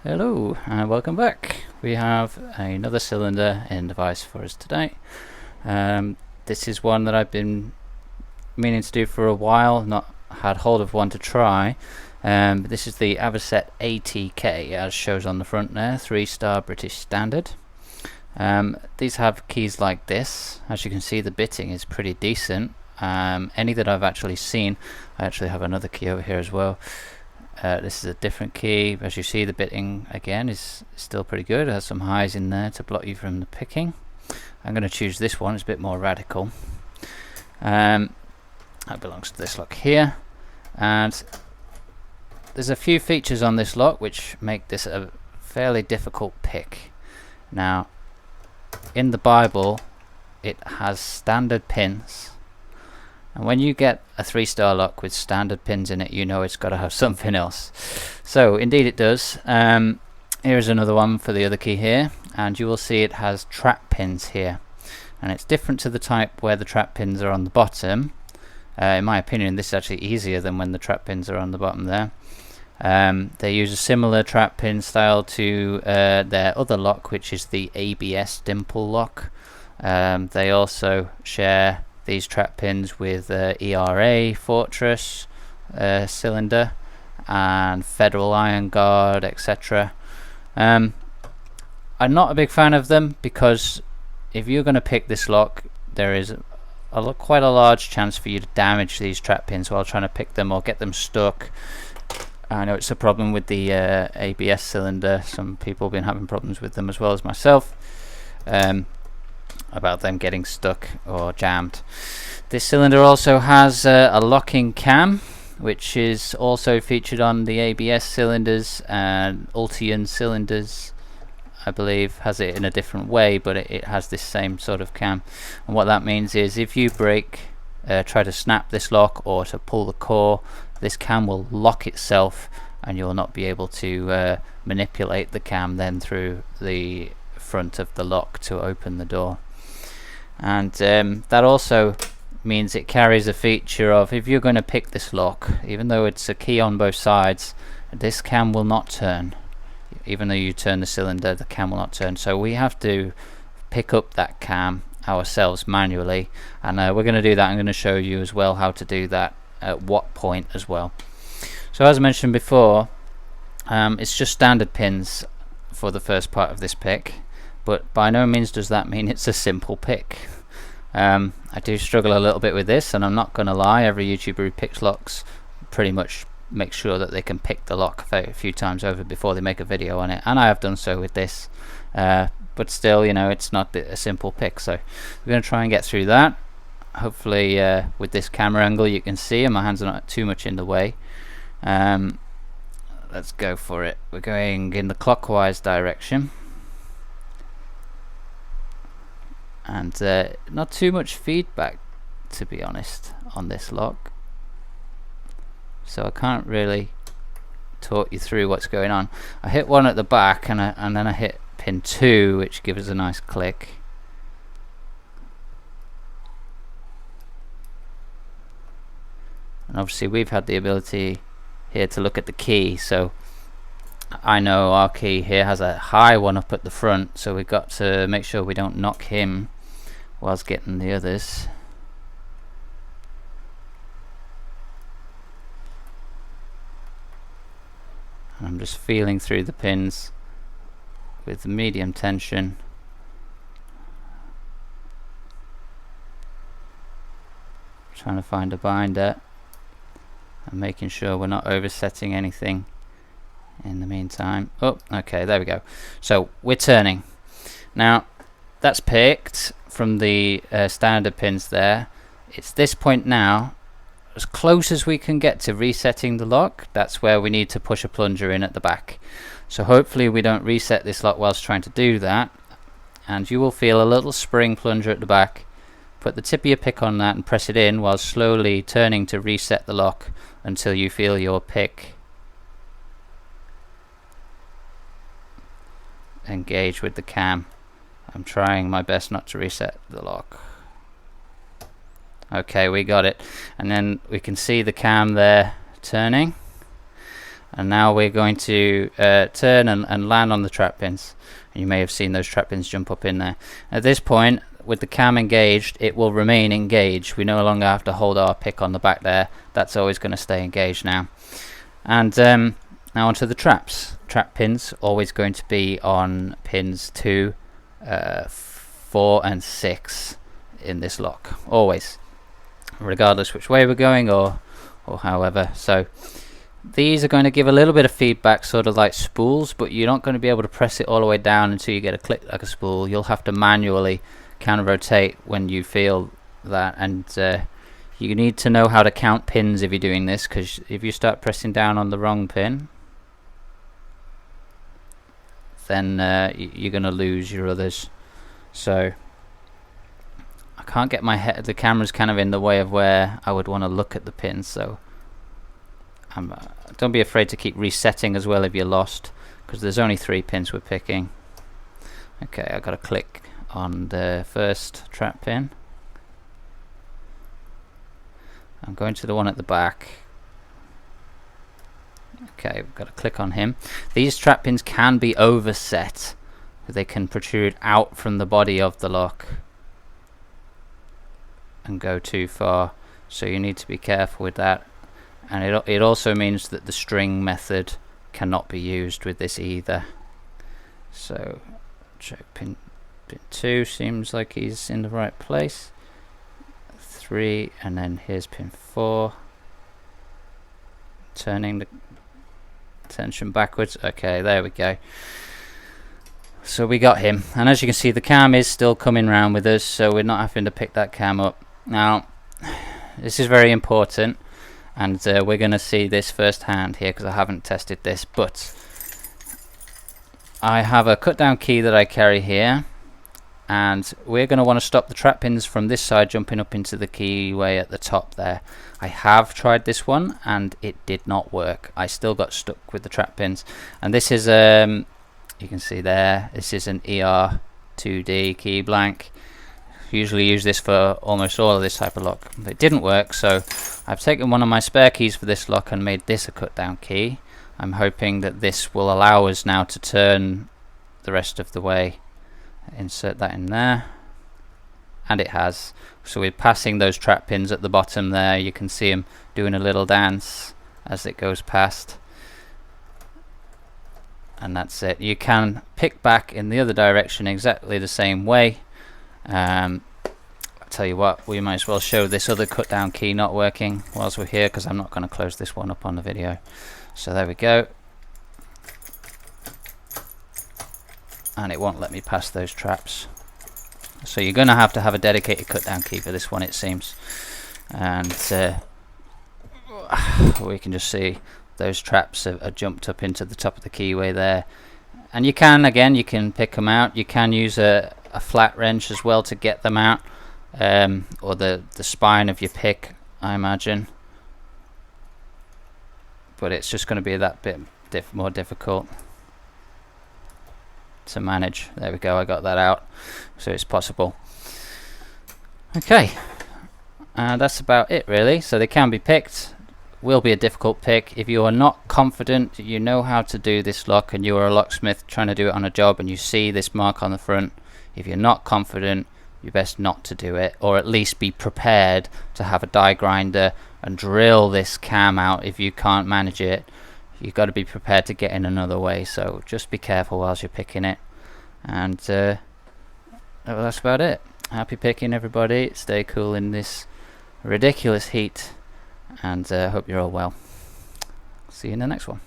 Hello and welcome back. We have another cylinder in device for us today. This is one that I've been meaning to do for a while, not had hold of one to try. This is the Avocet ATK, as shows on the front there, 3-star British standard. These have keys like this. As you can see, the bitting is pretty decent. Any that I've actually seen, I actually have another key over here as well. This is a different key. As you see, the bitting again is still pretty good. It has some highs in there to block you from the picking. I'm going to choose this one. It's a bit more radical. That belongs to this lock here, and there's a few features on this lock which make this a fairly difficult pick. Now, in the Bible, it has standard pins. And when you get a 3-star lock with standard pins in it, you know it's got to have something else. So indeed it does. Here's another one for the other key here, and you will see it has trap pins here. And it's different to the type where the trap pins are on the bottom. In my opinion, this is actually easier than when the trap pins are on the bottom there. They use a similar trap pin style to their other lock, which is the ABS dimple lock. They also share these trap pins with ERA Fortress cylinder and Federal Iron Guard, etc. I'm not a big fan of them because if you're going to pick this lock, there is quite a large chance for you to damage these trap pins while trying to pick them or get them stuck. I know it's a problem with the ABS cylinder. Some people have been having problems with them as well as myself. About them getting stuck or jammed. This cylinder also has a locking cam, which is also featured on the ABS cylinders, and Ultian cylinders I believe has it in a different way, but it has this same sort of cam. And what that means is if you try to snap this lock or to pull the core, this cam will lock itself and you'll not be able to manipulate the cam then through the front of the lock to open the door. And that also means it carries a feature of, if you're going to pick this lock, even though it's a key on both sides, this cam will not turn. Even though you turn the cylinder, the cam will not turn. So we have to pick up that cam ourselves manually, and we're going to do that. I'm going to show you as well how to do that at what point as well. So as I mentioned before, it's just standard pins for the first part of this pick, but by no means does that mean it's a simple pick. I do struggle a little bit with this, and I'm not going to lie, every YouTuber who picks locks pretty much makes sure that they can pick the lock a few times over before they make a video on it, and I have done so with this, but still, you know, it's not a simple pick. So we're going to try and get through that. Hopefully with this camera angle you can see, and my hands are not too much in the way. Let's go for it. We're going in the clockwise direction, and not too much feedback, to be honest, on this lock, so I can't really talk you through what's going on. I hit one at the back, and then I hit pin 2, which gives us a nice click. And obviously we've had the ability here to look at the key, so I know our key here has a high one up at the front, so we've got to make sure we don't knock him whilst getting the others. And I'm just feeling through the pins with medium tension. Trying to find a binder and making sure we're not oversetting anything in the meantime. Oh, okay, there we go. So we're turning. Now that's picked from the standard pins there. It's this point now, as close as we can get to resetting the lock. That's where we need to push a plunger in at the back. So hopefully we don't reset this lock whilst trying to do that, and you will feel a little spring plunger at the back. Put the tip of your pick on that and press it in while slowly turning to reset the lock until you feel your pick engage with the cam. I'm trying my best not to reset the lock. Okay, we got it, and then we can see the cam there turning. And now we're going to turn and land on the trap pins. And you may have seen those trap pins jump up in there. At this point, with the cam engaged, it will remain engaged. We no longer have to hold our pick on the back there. That's always going to stay engaged now. And now onto the traps. Trap pins always going to be on pins 2, 4 and 6 in this lock. Always. Regardless which way we're going or however. So these are going to give a little bit of feedback, sort of like spools, but you're not going to be able to press it all the way down until you get a click like a spool. You'll have to manually counter rotate when you feel that, and you need to know how to count pins if you're doing this, because if you start pressing down on the wrong pin, then you're going to lose your others. So I can't get my head, the camera's kind of in the way of where I would want to look at the pins, so don't be afraid to keep resetting as well if you're lost, because there's only 3 pins we're picking. Okay, I've got to click on the first trap pin. I'm going to the one at the back. Okay, we've got to click on him. These trap pins can be overset. They can protrude out from the body of the lock and go too far, so you need to be careful with that. And it also means that the string method cannot be used with this either. So check pin 2, seems like he's in the right place. 3, and then here's pin 4. Turning the tension backwards. Okay, there we go. So we got him, and as you can see, the cam is still coming round with us, so we're not having to pick that cam up. Now this is very important, and we're going to see this firsthand here because I haven't tested this, but I have a cut down key that I carry here, and we're going to want to stop the trap pins from this side jumping up into the keyway at the top there. I have tried this one and it did not work. I still got stuck with the trap pins, and this is you can see there, this is an ER2D key blank. Usually use this for almost all of this type of lock, but it didn't work, so I've taken one of my spare keys for this lock and made this a cut down key. I'm hoping that this will allow us now to turn the rest of the way. Insert that in there, and it has. So we're passing those trap pins at the bottom there. You can see them doing a little dance as it goes past, and that's it. You can pick back in the other direction exactly the same way. I'll tell you what, we might as well show this other cut down key not working whilst we're here, because I'm not going to close this one up on the video. So there we go, and it won't let me pass those traps. So you're going to have a dedicated cut down key for this one, it seems. And we can just see those traps are jumped up into the top of the keyway there. And you can, again, you can pick them out. You can use a flat wrench as well to get them out, or the spine of your pick, I imagine. But it's just going to be that bit more difficult to manage. There we go, I got that out, so it's possible. Okay, that's about it really. So they can be picked, will be a difficult pick. If you are not confident you know how to do this lock, and you are a locksmith trying to do it on a job and you see this mark on the front, if you're not confident, you're best not to do it, or at least be prepared to have a die grinder and drill this cam out. If you can't manage it, you've got to be prepared to get in another way, so just be careful whilst you're picking it. And well, that's about it. Happy picking, everybody. Stay cool in this ridiculous heat, and hope you're all well. See you in the next one.